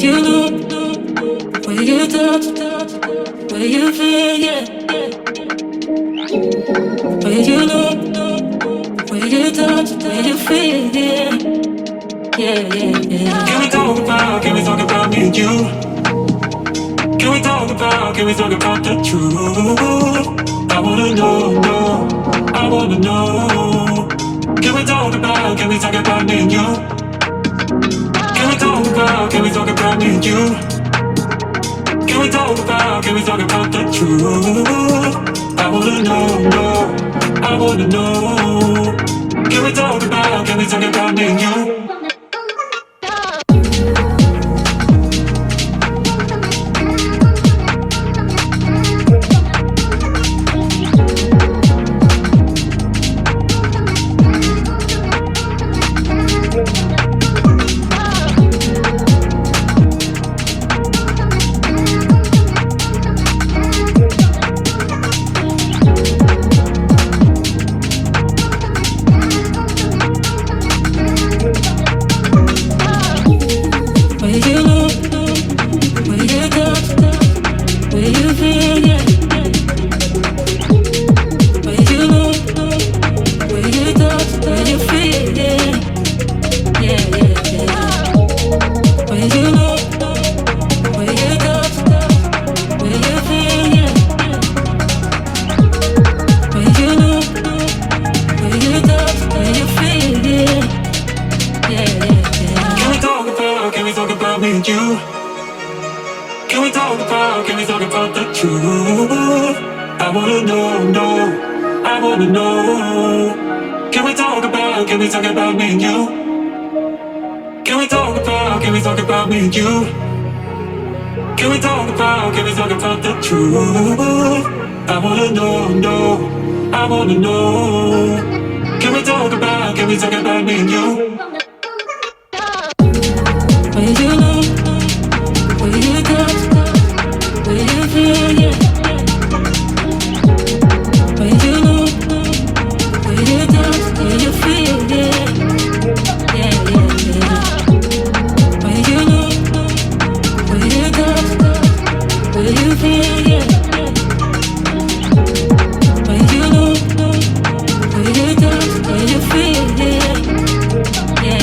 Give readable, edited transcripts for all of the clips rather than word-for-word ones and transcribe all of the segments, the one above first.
you look, where you touch, where you feel, yeah. Where you look, where you touch, where you feel, yeah. Yeah, yeah, yeah. Can we talk about me and you? Can we talk about the truth? I wanna know, no, I wanna know. Can we talk about me and you? Can we talk about me and you? Can we talk about the truth? I wanna know, no, I wanna know. Can we talk about me and you? Can we talk about the truth? I wanna know, no, I wanna know. Can we talk about me and you? Can we talk about me and you? Can we talk about the truth? I wanna know, no, I wanna know. Can we talk about me and you? Where you look, where you touch, where you feel, yeah. Where you look, where you touch, where you feel, yeah. Yeah, yeah, yeah. Where you look, where you touch, where you feel, yeah. Where you look, where you touch, where you feel, yeah. Yeah,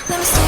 Let me stay